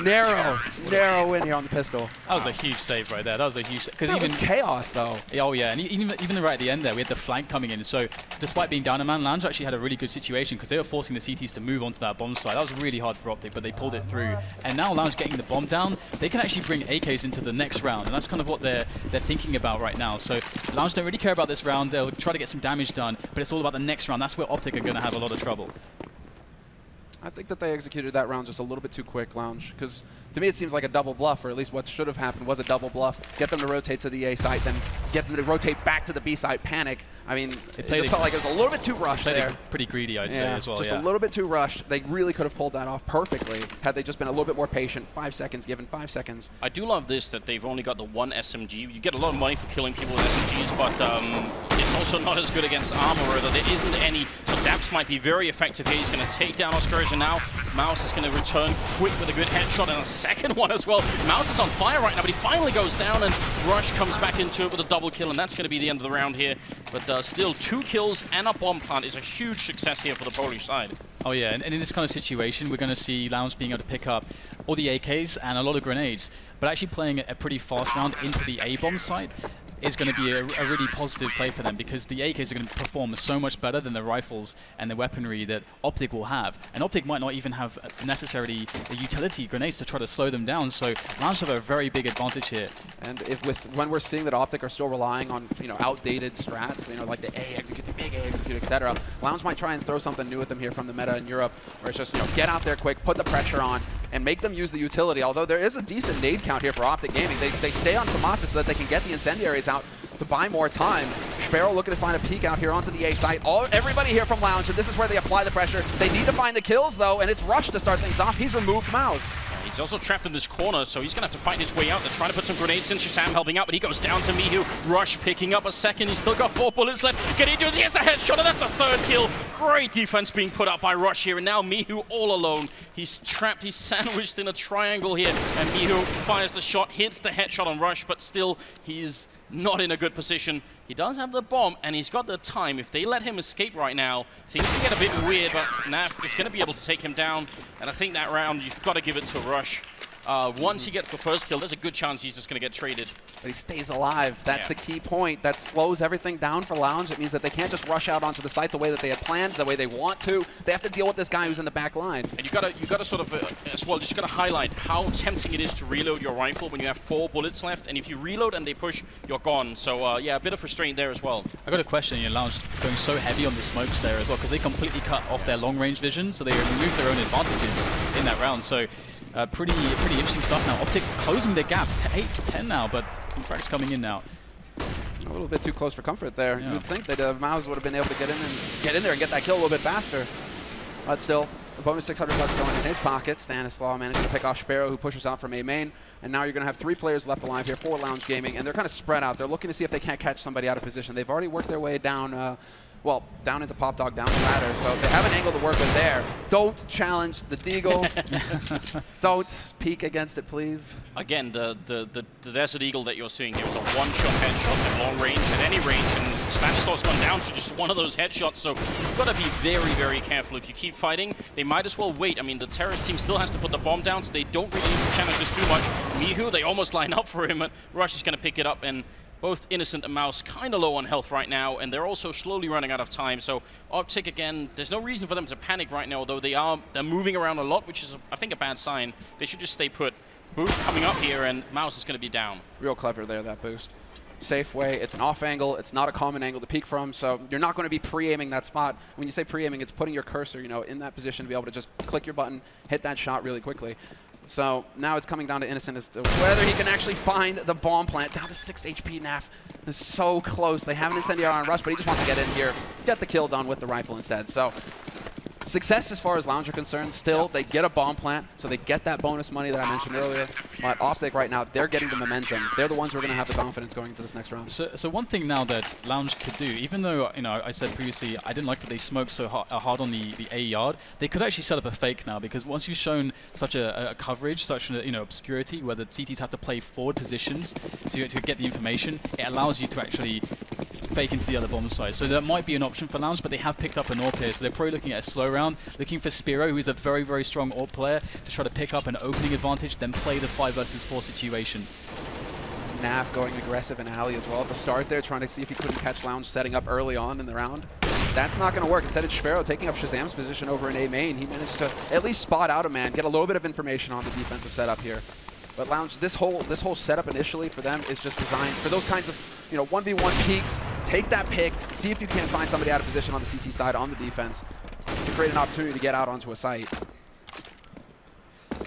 narrow win here on the pistol. That was a huge save right there. That was a huge save. That was chaos, though. Oh, yeah. And even right at the end there, we had the flank coming in. So despite being down a man, Lounge actually had a really good situation because they were forcing the CTs to move onto that bomb site. That was really hard for OpTic, but they pulled it through. And now Lounge getting the bomb down, they can actually bring AKs into the next round. And that's kind of what they're thinking about right now. So Lounge don't really care about this round. They'll try to get some damage done, but it's all about the next round. That's where OpTic are going to have a lot of trouble. I think that they executed that round just a little bit too quick, Lounge, because to me it seems like a double bluff, or at least what should have happened was a double bluff. Get them to rotate to the A site, then get them to rotate back to the B site, panic. I mean, it just felt like it was a little bit too rushed there. Pretty greedy, I'd say, as well. Just a little bit too rushed. They really could have pulled that off perfectly had they just been a little bit more patient. 5 seconds, given 5 seconds. I do love this, that they've only got the 1 SMG. You get a lot of money for killing people with SMGs, but It's also not as good against armor, or there isn't any. So Daps might be very effective here. He's going to take down Oscarage, and now Mouse is going to return quick with a good headshot and a second one as well. Mouse is on fire right now, but he finally goes down, and Rush comes back into it with a double kill, and that's going to be the end of the round here. But still, 2 kills and a bomb plant is a huge success here for the Polish side. Oh yeah, and in this kind of situation, we're going to see Lounge being able to pick up all the AKs and a lot of grenades, but actually playing a pretty fast round into the A-bomb site is going to be a really positive play for them, because the AKs are going to perform so much better than the rifles and the weaponry that OpTic will have. And OpTic might not even have necessarily the utility grenades to try to slow them down, so Lounge have a very big advantage here. And when we're seeing that OpTic are still relying on outdated strats, like the A execute, the big A execute, etc., Lounge might try and throw something new at them here from the meta in Europe, where it's just get out there quick, put the pressure on, and make them use the utility. Although there is a decent nade count here for OpTic Gaming, they stay on Tomasa so that they can get the incendiaries out to buy more time. Sparrow looking to find a peek out here onto the A site. Everybody here from Lounge, and this is where they apply the pressure. They need to find the kills though, and it's Rush to start things off. He's removed Mouse. He's also trapped in this corner, so he's going to have to find his way out. They're trying to put some grenades in. Shazam helping out, but he goes down to Mihu. Rush picking up a second. He's still got 4 bullets left. Can he do this? He has a headshot, and that's a 3rd kill. Great defense being put up by Rush here, and now Mihu all alone. He's trapped. He's sandwiched in a triangle here, and Mihu fires the shot, hits the headshot on Rush, but still he's not in a good position. He does have the bomb, and he's got the time. If they let him escape right now, things can get a bit weird, but Naf is going to be able to take him down. And I think that round, you've got to give it to Rush. Once he gets the first kill, there's a good chance he's just going to get traded. But he stays alive. That's the key point. That slows everything down for Lounge. It means that they can't just rush out onto the site the way that they had planned, the way they want to. They have to deal with this guy who's in the back line. And you got to sort of, as well, just got to highlight how tempting it is to reload your rifle when you have 4 bullets left. And if you reload and they push, you're gone. So, yeah, a bit of restraint there as well. I got a question. Lounge going so heavy on the smokes there as well, because they completely cut off their long-range vision, so they removed their own advantages in that round. So pretty interesting stuff now. OpTic closing the gap, 8 to 10 now, but some frags coming in now. A little bit too close for comfort there. Yeah. You would think that Mouse would have been able to get in there and get that kill a little bit faster. But still, a bonus 600 bucks going in his pocket. Stanislaw managing to pick off Sparrow, who pushes out from A main. And now you're going to have 3 players left alive here for Lounge Gaming, and they're kind of spread out. They're looking to see if they can't catch somebody out of position. They've already worked their way down, well, down into Pop Dog, down the ladder, so they have an angle to work with there. Don't challenge the Deagle. Don't peek against it, please. Again, the Desert Eagle that you're seeing here is a one-shot headshot at long range, at any range, and Stanislaw's gone down to just one of those headshots, so you've got to be very, very careful. If you keep fighting, they might as well wait. I mean, the terrorist team still has to put the bomb down, so they don't really need to challenge this too much. Mihu, they almost line up for him, and Rush is going to pick it up, and both Innocent and Mouse kind of low on health right now, and they're also slowly running out of time. So OpTic, again, there's no reason for them to panic right now, although they're moving around a lot, which is, I think, a bad sign. They should just stay put. Boost coming up here, and Mouse is going to be down. Real clever there, that boost. Safe way. It's an off angle. It's not a common angle to peek from, so you're not going to be pre-aiming that spot. When you say pre-aiming, it's putting your cursor, in that position to be able to just click your button, hit that shot really quickly. So now it's coming down to Innocent as to whether he can actually find the bomb plant. Down to 6 HP, Naf is so close. They have an incendiary on Rush, but he just wants to get in here, get the kill done with the rifle instead. So success as far as Lounge are concerned. Still, they get a bomb plant, so they get that bonus money that I mentioned earlier. But OpTic right now, they're getting the momentum. They're the ones who are going to have the confidence going into this next round. So one thing now that Lounge could do, even though I said previously I didn't like that they smoked so hard on the A yard, they could actually set up a fake now, because once you've shown such a coverage, such obscurity, where the CTs have to play forward positions to get the information, it allows you to actually fake into the other bomb side. So that might be an option for Lounge, but they have picked up an AWP here, so they're probably looking at a slow round, looking for Spiro, who's a very, very strong AWP player, to try to pick up an opening advantage, then play the 5 versus 4 situation. Naf going aggressive in alley as well at the start there, trying to see if he couldn't catch Lounge setting up early on in the round. That's not going to work. Instead, it's Sparrow taking up Shazam's position over in A main. He managed to at least spot out a man, get a little bit of information on the defensive setup here. But Lounge, this whole setup initially for them is just designed for those kinds of 1v1 peaks. Take that pick, see if you can't find somebody out of position on the CT side on the defense to create an opportunity to get out onto a site.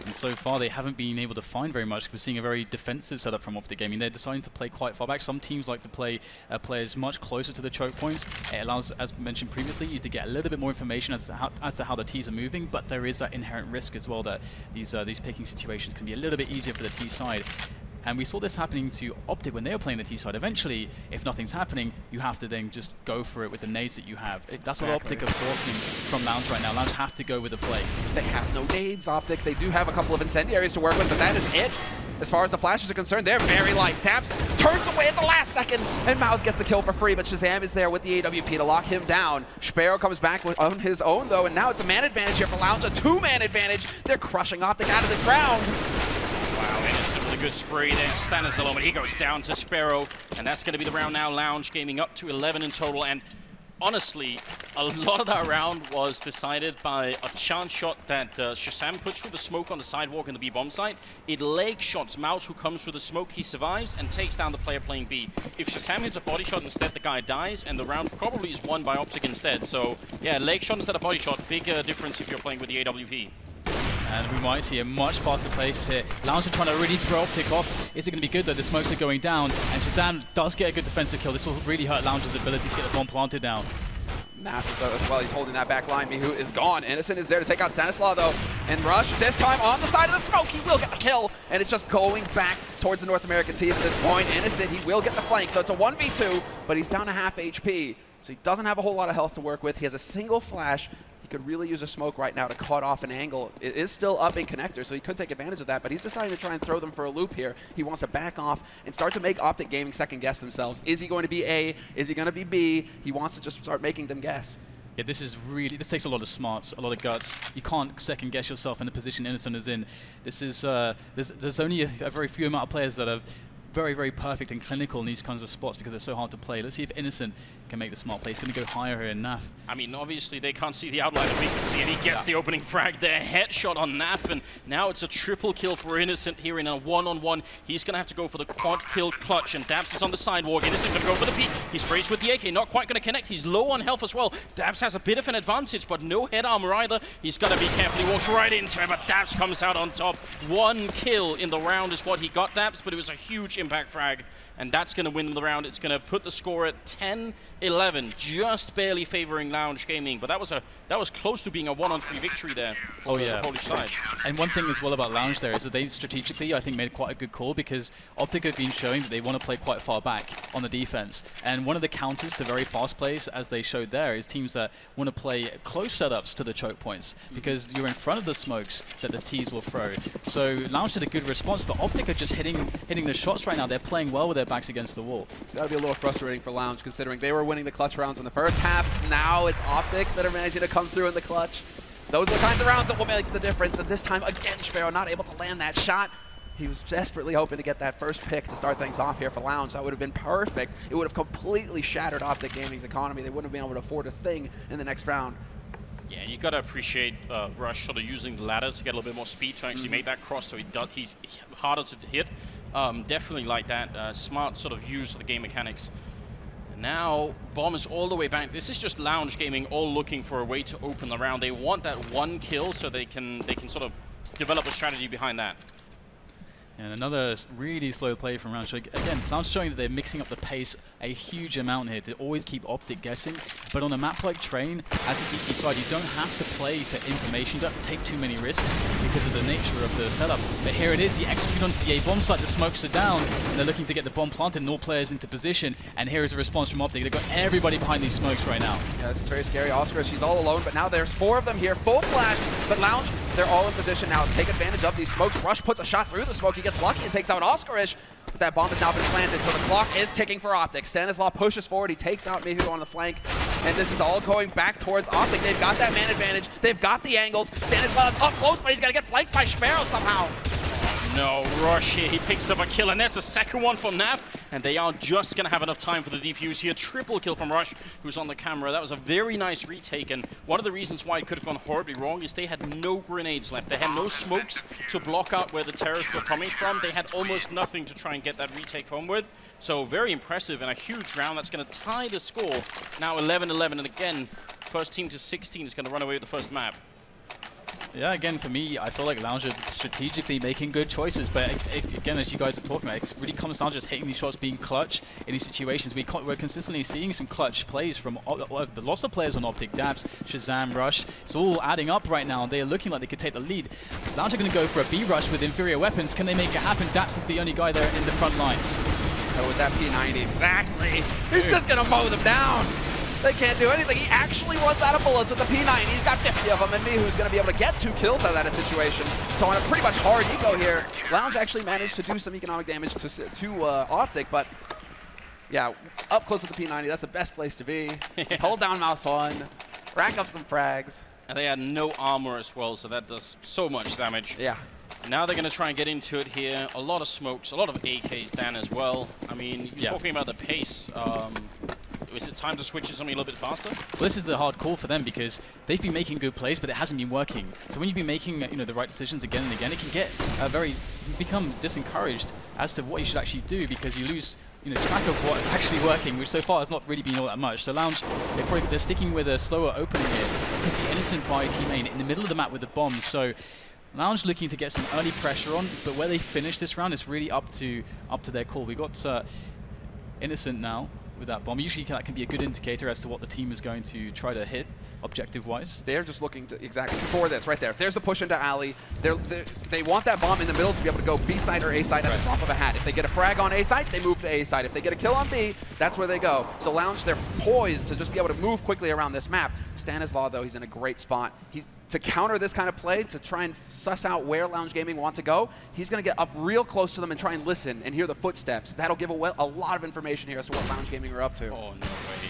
And so far, they haven't been able to find very much. We're seeing a very defensive setup from OpTic Gaming. They're deciding to play quite far back. Some teams like to play players much closer to the choke points. It allows, as mentioned previously, you to get a little bit more information as to how the Ts are moving, but there is that inherent risk as well that these picking situations can be a little bit easier for the T side. And we saw this happening to OpTic when they were playing the T side. Eventually, if nothing's happening, you have to then just go for it with the nades that you have. That's what OpTic are forcing from Lounge right now. Lounge have to go with the play. They have no nades, OpTic. They do have a couple of incendiaries to work with, but that is it. As far as the flashes are concerned, they're very light. Daps turns away at the last second, and Mouse gets the kill for free, but Shazam is there with the AWP to lock him down. Sparrow comes back on his own, though, and now it's a man advantage here for Lounge, a two-man advantage. They're crushing OpTic out of this round. Wow, Innocent with a good spray there. Stanislaw, but he goes down to Sparrow, and that's going to be the round now. Lounge gaming up to 11 in total, and honestly, a lot of that round was decided by a chance shot that Shazam puts through the smoke on the sidewalk in the B-bomb site. It leg shots Mouse, who comes through the smoke. He survives and takes down the player playing B. If Shazam hits a body shot instead, the guy dies, and the round probably is won by OpTic instead. So, yeah, leg shot instead of body shot. Big difference if you're playing with the AWP. And we might see a much faster pace here. Lounge are trying to really throw OpTic off. Is it going to be good though? The smokes are going down, and Shazam does get a good defensive kill. This will really hurt Lounge's ability to get the bomb planted down. Naf as well, he's holding that back line. Mihu is gone. Innocent is there to take out Stanislaw though. And Rush, this time on the side of the smoke, he will get the kill. And it's just going back towards the North American team at this point. Innocent, he will get the flank. So it's a 1v2, but he's down to half HP. So he doesn't have a whole lot of health to work with. He has a single flash. He could really use a smoke right now to cut off an angle. It is still up in connector, so he could take advantage of that, but he's deciding to try and throw them for a loop here. He wants to back off and start to make OpTic Gaming second guess themselves. Is he going to be A? Is he going to be B? He wants to just start making them guess. Yeah, this takes a lot of smarts, a lot of guts. You can't second guess yourself in the position Innocent is in. This is, there's only a very few amount of players that are very, very perfect and clinical in these kinds of spots because they're so hard to play. Let's see if Innocent can make the smart play. He's going to go higher here in Naf. I mean, obviously they can't see the outline that we can see, and he gets the opening frag there. Headshot on Naf, and now it's a triple kill for Innocent here in a one-on-one. He's going to have to go for the quad kill clutch, and Dabs is on the sidewalk. Innocent going to go for the peek. He sprays with the AK, not quite going to connect. He's low on health as well. Dabs has a bit of an advantage, but no head armor either. He's got to be careful. He walks right into him, but Dabs comes out on top. One kill in the round is what he got, Dabs, but it was a huge impact frag. And that's going to win the round. It's going to put the score at 10-11, just barely favoring Lounge Gaming. But that was close to being a 1-on-3 victory there for the Polish side. And one thing as well about Lounge there is that they strategically, I think, made quite a good call because OpTic have been showing that they want to play quite far back on the defense. And one of the counters to very fast plays, as they showed there, is teams that want to play close setups to the choke points because you're in front of the smokes that the Ts will throw. So Lounge did a good response, but OpTic are just hitting the shots right now. They're playing well with their backs against the wall. It's got to be a little frustrating for Lounge considering they were winning the clutch rounds in the first half. Now it's OpTic that are managing to come through in the clutch. Those are the kinds of rounds that will make the difference. And this time, again, Sparrow not able to land that shot. He was desperately hoping to get that first pick to start things off here for Lounge. That would have been perfect. It would have completely shattered OpTic Gaming's economy. They wouldn't have been able to afford a thing in the next round. Yeah, you got to appreciate Rush sort of using the ladder to get a little bit more speed to actually make that cross, so he's harder to hit. Definitely like that. Smart sort of use of the game mechanics. And now, bomb is all the way back. This is just Lounge Gaming all looking for a way to open the round. They want that one kill so they can sort of develop a strategy behind that. And another really slow play from Lounge. Again, Lounge showing that they're mixing up the pace a huge amount here to always keep OpTic guessing. But on a map like Train, as a TP side, you don't have to play for information. You don't have to take too many risks because of the nature of the setup. But here it is, the execute onto the A-bomb site, the smokes are down, and they're looking to get the bomb planted and all players into position. And here is a response from OpTic. They've got everybody behind these smokes right now. Yeah, this is very scary. Oscar, she's all alone, but now there's 4 of them here. Full flash, but Lounge, they're all in position now. Take advantage of these smokes. Rush puts a shot through the smoke. He gets lucky and takes out Oscarish. But that bomb has now been planted, so the clock is ticking for OpTic. Stanislaw pushes forward. He takes out Mihu on the flank. And this is all going back towards OpTic. They've got that man advantage. They've got the angles. Stanislaw's up close, but he's going to get flanked by Sparrow somehow. No, Rush here, he picks up a kill, and there's the second one from Naf, and they are just going to have enough time for the defuse here. Triple kill from Rush, who's on the camera. That was a very nice retake, and one of the reasons why it could have gone horribly wrong is they had no grenades left. They had no smokes to block out where the terrorists were coming from. They had almost nothing to try and get that retake home with. So very impressive and a huge round that's going to tie the score. Now 11-11, and again, first team to 16 is going to run away with the first map. Yeah, again, for me, I feel like Lounge are strategically making good choices, but again, as you guys are talking about, it really comes down to just hitting these shots, being clutch in these situations. We're consistently seeing some clutch plays from lots of players on Optic, Dabs, Shazam, Rush. It's all adding up right now, and they're looking like they could take the lead. Lounge are going to go for a B rush with inferior weapons. Can they make it happen? Dabs is the only guy there in the front lines. So with that P90, exactly. He's just going to mow them down. They can't do anything. He actually runs out of bullets with the P90. He's got 50 of them, and Mihu's going to be able to get 2 kills out of that situation. So on a pretty much hard eco here, Lounge actually managed to do some economic damage to Optic, but yeah, up close with the P90, that's the best place to be. Just hold down mouse 1, rack up some frags. And they had no armor as well, so that does so much damage. Yeah. Now they're going to try and get into it here. A lot of smokes, a lot of AKs down as well. I mean, you're talking about the pace. Is it time to switch to something a little bit faster? Well, this is the hard call for them because they've been making good plays, but it hasn't been working. So when you've been making the right decisions again and again, it can get become disencouraged as to what you should actually do because you lose track of what is actually working, which so far has not really been all that much. So Lounge, they're sticking with a slower opening here because the Innocent by teammate in the middle of the map with the bomb. So Lounge looking to get some early pressure on, but where they finish this round is really up to their call. We got Innocent now with that bomb. Usually that can be a good indicator as to what the team is going to try to hit objective-wise. They're just looking to exactly for this right there. There's the push into alley. They want that bomb in the middle to be able to go B side or A side at the drop of a hat. If they get a frag on A side, they move to A side. If they get a kill on B, that's where they go. So Lounge, they're poised to just be able to move quickly around this map. Stanislaw, though, he's in a great spot. To counter this kind of play, to try and suss out where Lounge Gaming want to go, he's going to get up real close to them and try and listen and hear the footsteps. That'll give away a lot of information here as to what Lounge Gaming are up to. Oh, no way.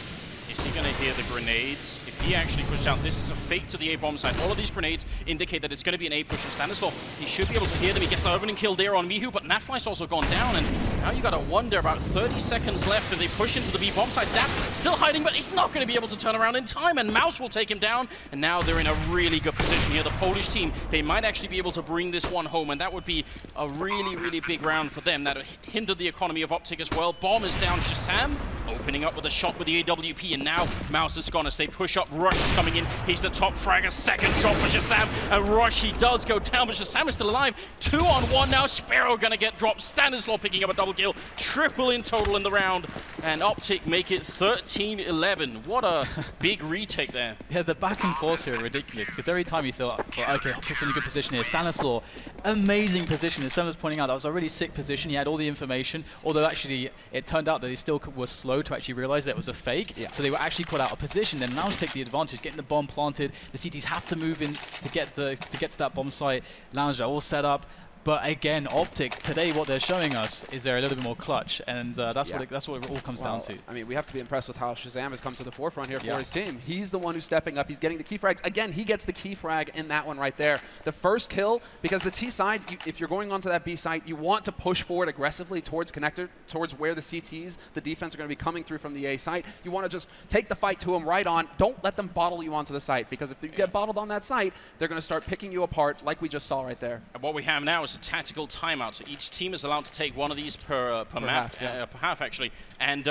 Is he going to hear the grenades? If he actually pushed out, this is a fake to the A bomb side. All of these grenades indicate that it's going to be an A push. And Stanislaw, he should be able to hear them. He gets the opening kill there on Mihu, but Nafly's also gone down. And now you got to wonder, about 30 seconds left, and they push into the B bomb side. Dap still hiding, but he's not going to be able to turn around in time. And Mouse will take him down. And now they're in a really good position here. The Polish team, they might actually be able to bring this one home. And that would be a really, really big round for them. That would hinder the economy of Optic as well. Bomb is down. Shazam opening up with a shot with the AWP. And now Mouse is gone as they push up. Rush is coming in. He's the top frag. A second shot for Shazam. And Rush, he does go down, but Shazam is still alive. 2-on-1 now. Sparrow gonna get dropped. Stanislaw picking up a double kill. Triple in total in the round. And Optic make it 13-11. What a big retake there. Yeah, the back and forth here are ridiculous because every time you thought, okay, Optic's in a good position here. Stanislaw, amazing position. As Sam was pointing out, that was a really sick position. He had all the information, although actually it turned out that he still was slow to actually realize that it was a fake. Yeah. So they were actually put out a position. Then Lounge take the advantage, getting the bomb planted. The CTs have to move in to get to that bomb site. Lounge are all set up. But again, Optic, today what they're showing us is they're a little bit more clutch, and that's what it all comes down to. I mean, we have to be impressed with how Shazam has come to the forefront here for his team. He's the one who's stepping up. He's getting the key frags. Again, he gets the key frag in that one right there. The first kill, because the T side, if you're going onto that B site, you want to push forward aggressively towards connector, towards where the CTs, the defense, are going to be coming through from the A site. You want to just take the fight to them right on. Don't let them bottle you onto the site, because if you get bottled on that site, they're going to start picking you apart like we just saw right there. And what we have now is a tactical timeout. So each team is allowed to take one of these per map, per half actually, and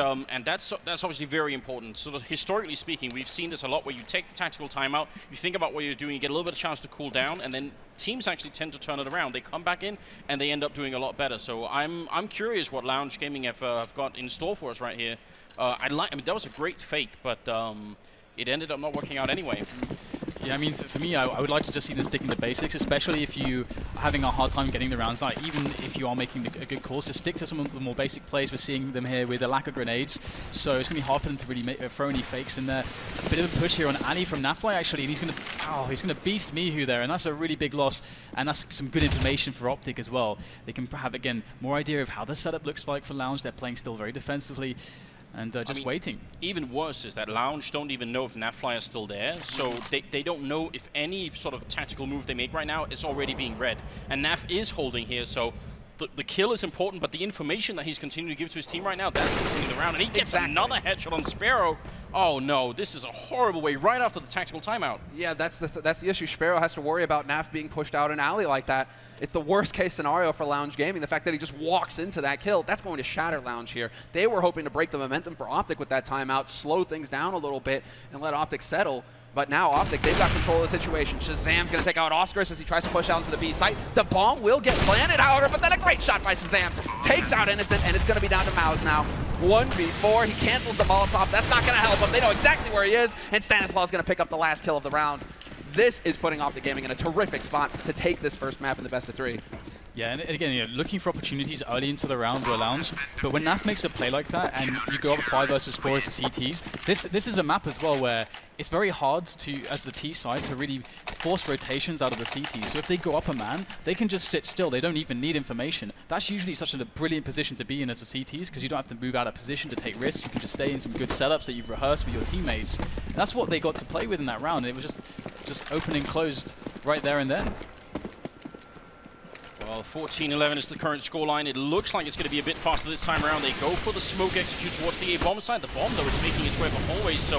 that's obviously very important. Sort of historically speaking, we've seen this a lot where you take the tactical timeout, you think about what you're doing, you get a little bit of chance to cool down, and then teams actually tend to turn it around. They come back in and they end up doing a lot better. So I'm curious what Lounge Gaming have got in store for us right here. I mean, that was a great fake, but it ended up not working out anyway. Yeah, I mean, for me, I would like to just see them sticking to basics, especially if you are having a hard time getting the rounds out. Even if you are making a good calls, just stick to some of the more basic plays. We're seeing them here with a lack of grenades, so it's going to be hard for them to really throw any fakes in there. A bit of a push here on Ali from Nafly, actually, and he's going to beast Mihu there, and that's a really big loss, and that's some good information for Optic as well. They can have, again, more idea of how the setup looks like for Lounge. They're playing still very defensively. And just waiting. Even worse is that Lounge don't even know if Nafly is still there, so they don't know if any sort of tactical move they make right now is already being read. And Naf is holding here, so the kill is important, but the information that he's continuing to give to his team right now, that's continuing the round. And he gets another headshot on Sparrow. Oh no, this is a horrible way right after the tactical timeout. Yeah, that's the issue. Sparrow has to worry about Naf being pushed out in alley like that. It's the worst case scenario for Lounge Gaming. The fact that he just walks into that kill, that's going to shatter Lounge here. They were hoping to break the momentum for Optic with that timeout, slow things down a little bit, and let Optic settle. But now OpTic, they've got control of the situation. Shazam's going to take out Oscar as he tries to push out into the B site. The bomb will get planted, however, but then a great shot by Shazam. Takes out Innocent, and it's going to be down to Mouse now. 1v4, he cancels the Molotov. That's not going to help him. They know exactly where he is, and Stanislaus going to pick up the last kill of the round. This is putting OpTic Gaming in a terrific spot to take this first map in the best of 3. Yeah, and again, you know, looking for opportunities early into the round or Lounge, but when NAF makes a play like that and you go up 5 versus 4 as the CTs, this is a map as well where it's very hard to, as the T side, to really force rotations out of the CTs. So if they go up a man, they can just sit still. They don't even need information. That's usually such a brilliant position to be in as the CTs because you don't have to move out of position to take risks. You can just stay in some good setups that you've rehearsed with your teammates. And that's what they got to play with in that round. And it was just open and closed right there and then. Well, 14-11 is the current scoreline. It looks like it's going to be a bit faster this time around. They go for the smoke execute towards the A-bomb side. The bomb, though, is making its way up the hallways, so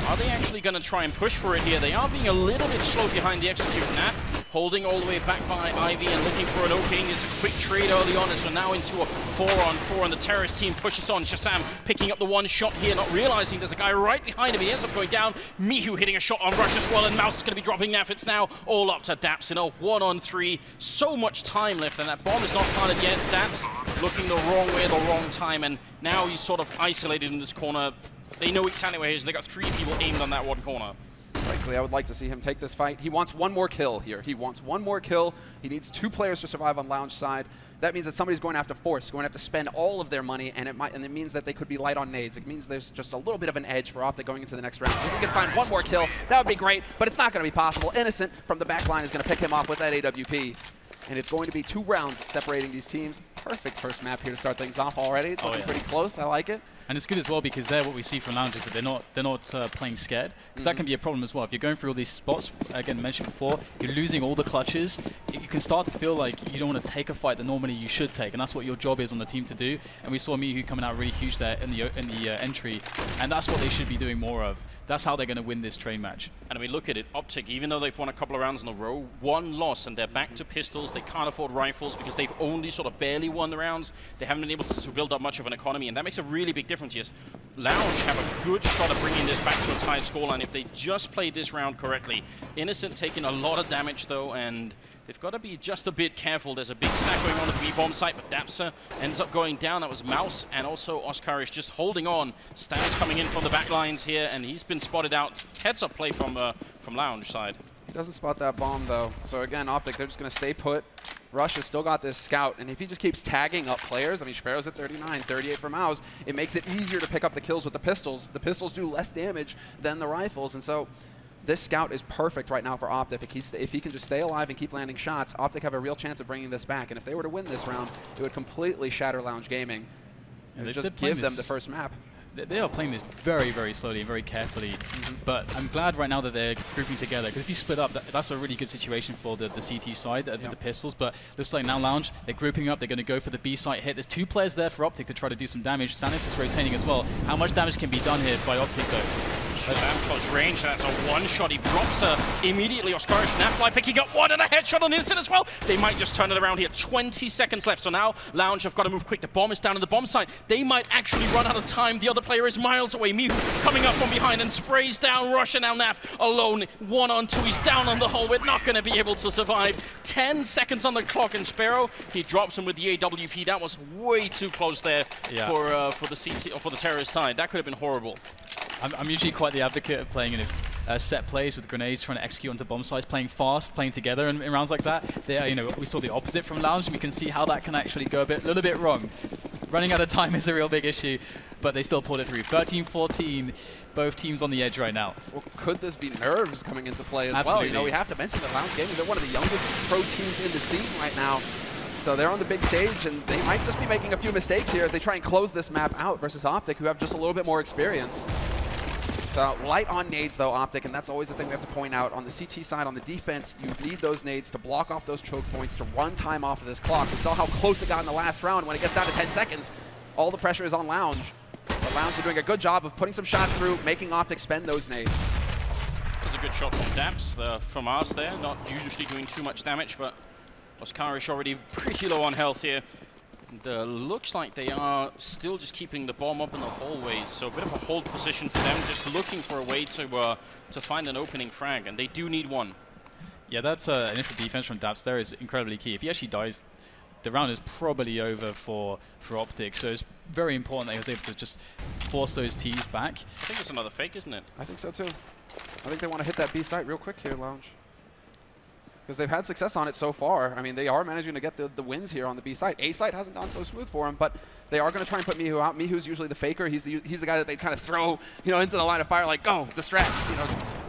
are they actually going to try and push for it here? They are being a little bit slow behind the execute. Nat holding all the way back by Ivy and looking for an opening. It's a quick trade early on, and so now into a 4-on-4, and the terrorist team pushes on. Shazam picking up the one shot here, not realizing there's a guy right behind him. He ends up going down. Mihu hitting a shot on Rush as well, and Mouse is going to be dropping Naf. It's now all up to Daps in a 1-on-3. So much time left, and that bomb is not planted yet. Daps looking the wrong way at the wrong time, and now he's sort of isolated in this corner. They know exactly where he is. They got 3 people aimed on that one corner. Frankly, I would like to see him take this fight. He wants one more kill here. He wants one more kill. He needs 2 players to survive on Lounge side. That means that somebody's going to have to force, going to have to spend all of their money, and it means that they could be light on nades. It means there's just a little bit of an edge for OpTic going into the next round. If we can find one more kill, that would be great, but it's not going to be possible. Innocent from the back line is going to pick him off with that AWP. And it's going to be 2 rounds separating these teams. Perfect first map here to start things off already. It's looking pretty close. I like it. And it's good as well because there what we see from Lounge is that they're not playing scared, because that can be a problem as well. If you're going through all these spots, again mentioned before, you're losing all the clutches. You can start to feel like you don't want to take a fight that normally you should take, and that's what your job is on the team to do. And we saw Mihu coming out really huge there in the entry, and that's what they should be doing more of. That's how they're going to win this train match. And we look at it, OpTic, even though they've won a couple of rounds in a row, 1 loss, and they're back to pistols. They can't afford rifles because they've only sort of barely won the rounds. They haven't been able to build up much of an economy, and that makes a really big difference. Yes, Lounge have a good shot at bringing this back to a tied scoreline if they just played this round correctly. Innocent taking a lot of damage, though, and they've got to be just a bit careful. There's a big stack going on at the B-bomb site, but Dapsa ends up going down. That was Mouse, and also Oscar is just holding on. Stan's coming in from the back lines here, and he's been spotted out. Heads-up play from Lounge side. He doesn't spot that bomb, though. So again, OpTic, they're just going to stay put. Rush has still got this scout, and if he just keeps tagging up players, I mean, Sparrow's at 39, 38 for Mouse, it makes it easier to pick up the kills with the pistols. The pistols do less damage than the rifles, and so this scout is perfect right now for OpTic. If he can just stay alive and keep landing shots, OpTic have a real chance of bringing this back, and if they were to win this round, it would completely shatter Lounge Gaming. And just give them the first map. They are playing this very, very slowly and very carefully, but I'm glad right now that they're grouping together, because if you split up, that's a really good situation for the CT side with the pistols, but looks like now Lounge, they're grouping up, they're going to go for the B site hit. There's 2 players there for OpTic to try to do some damage. Sanis is rotating as well. How much damage can be done here by OpTic, though? Shazam close range, that's a 1-shot. He drops her immediately. Oscar Nafly picking up 1 and a headshot on Innocent as well. They might just turn it around here. 20 seconds left, so now Lounge have got to move quick. The bomb is down in the bomb site. They might actually run out of time. The other player is miles away. Mihu coming up from behind and sprays down Rush, and now Naf alone. 1-on-2, he's down on the hole. We're not going to be able to survive. 10 seconds on the clock, and Sparrow, he drops him with the AWP. That was way too close there for the CT or for the terrorist side. That could have been horrible. I'm usually quite the advocate of playing set plays with grenades, trying to execute onto bomb sites, playing fast, playing together in rounds like that. We saw the opposite from Lounge, and we can see how that can actually go a little bit wrong. Running out of time is a real big issue, but they still pulled it through. 13-14, both teams on the edge right now. Well, could this be nerves coming into play as well? You know, we have to mention that Lounge Gaming, they're one of the youngest pro teams in the scene right now. So they're on the big stage, and they might just be making a few mistakes here as they try and close this map out versus OpTic, who have just a little bit more experience. So light on nades, though, OpTic, and that's always the thing we have to point out. On the CT side, on the defense, you need those nades to block off those choke points, to run time off of this clock. We saw how close it got in the last round. When it gets down to 10 seconds, all the pressure is on Lounge. But Lounge are doing a good job of putting some shots through, making OpTic spend those nades. There's a good shot from Daps from us there. Not usually doing too much damage, but Oscarish already pretty low on health here. Looks like they are still just keeping the bomb up in the hallways, so a bit of a hold position for them, just looking for a way to find an opening frag, and they do need one. Yeah, that's initial defense from Daps there is incredibly key. If he actually dies, the round is probably over for OpTic, so it's very important that he was able to just force those T's back. I think it's another fake, isn't it? I think so too. I think they want to hit that B site real quick here, Lounge. Because they've had success on it so far. I mean, they are managing to get the wins here on the B site. A site hasn't gone so smooth for them, but they are going to try and put Mihu out. Mihu's usually the faker. He's the guy that they kind of throw, into the line of fire, like, go, distract,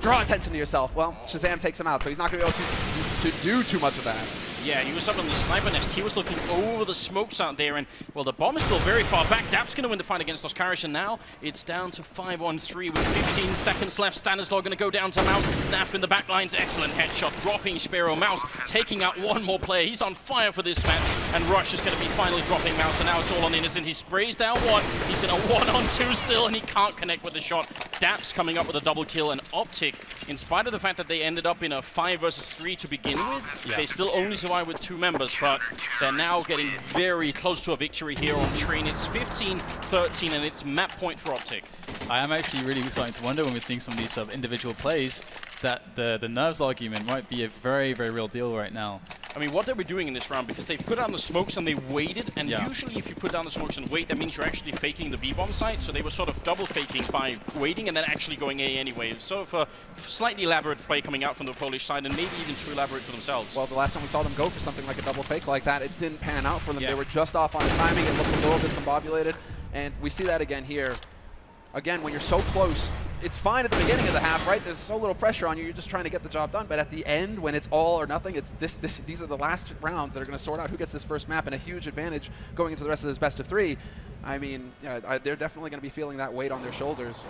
draw attention to yourself. Well, Shazam takes him out, so he's not going to be able to do too much of that. Yeah, he was up on the sniper nest. He was looking over the smokes out there, and, well, the bomb is still very far back. Dap's going to win the fight against Oscarish, and now it's down to 5-on-3 with 15 seconds left. Stanislaw going to go down to Mouse. Naf in the back lines. Excellent headshot. Dropping Spiro. Mouse taking out one more player. He's on fire for this match, and Rush is going to be finally dropping Mouse, and now it's all on Innocent. He sprays down one. He's in a 1-on-2 still, and he can't connect with the shot. Dap's coming up with a double kill, and OpTic, in spite of the fact that they ended up in a 5 versus 3 to begin with, they still only survive with 2 members, but they're now getting very close to a victory here on Train. It's 15-13, and it's map point for OpTic. I am actually really starting to wonder when we're seeing some of these individual plays that the nerves argument might be a very, very real deal right now. I mean, what they were doing in this round, because they put down the smokes and they waited, and usually if you put down the smokes and wait, that means you're actually faking the B-bomb site, so they were sort of double faking by waiting and then actually going A anyway. It was sort of a slightly elaborate play coming out from the Polish side, and maybe even too elaborate for themselves. Well, the last time we saw them go for something like a double fake like that, it didn't pan out for them. They were just off on the timing. It looked a little discombobulated, and we see that again here. Again, when you're so close, it's fine at the beginning of the half, right? There's so little pressure on you. You're just trying to get the job done. But at the end, when it's all or nothing, it's these are the last rounds that are going to sort out who gets this first map, and a huge advantage going into the rest of this best of 3. I mean, they're definitely going to be feeling that weight on their shoulders.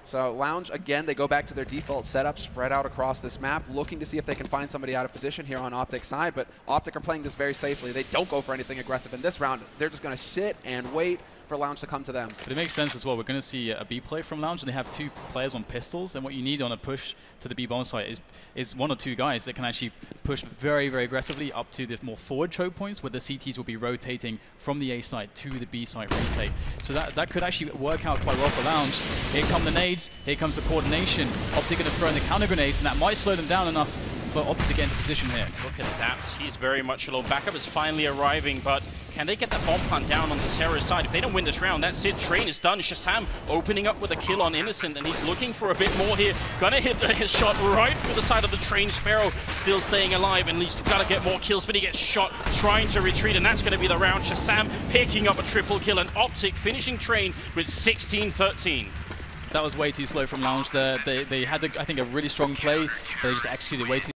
So Lounge, again, they go back to their default setup, spread out across this map, looking to see if they can find somebody out of position here on OpTic's side. But OpTic are playing this very safely. They don't go for anything aggressive in this round. They're just going to sit and wait for Lounge to come to them. But it makes sense as well. We're going to see a B play from Lounge, and they have 2 players on pistols, and what you need on a push to the B bomb site is 1 or 2 guys that can actually push very, very aggressively up to the more forward choke points where the CTs will be rotating from the A site to the B site retake. So that could actually work out quite well for Lounge. Here come the nades, here comes the coordination. OpTic going to throw in the counter grenades, and that might slow them down enough for OpTic to get into position here. Look at Daps, he's very much alone. Backup is finally arriving, but can they get that bomb plant down on the Sarah side? If they don't win this round, that's it. Train is done. Shazam opening up with a kill on Innocent, and he's looking for a bit more here. Gonna hit his shot right through the side of the Train. Sparrow still staying alive, and he's gotta get more kills, but he gets shot trying to retreat, and that's gonna be the round. Shazam picking up a triple kill, and OpTic finishing Train with 16-13. That was way too slow from Lounge there. They had, I think, a really strong play, but they just executed way too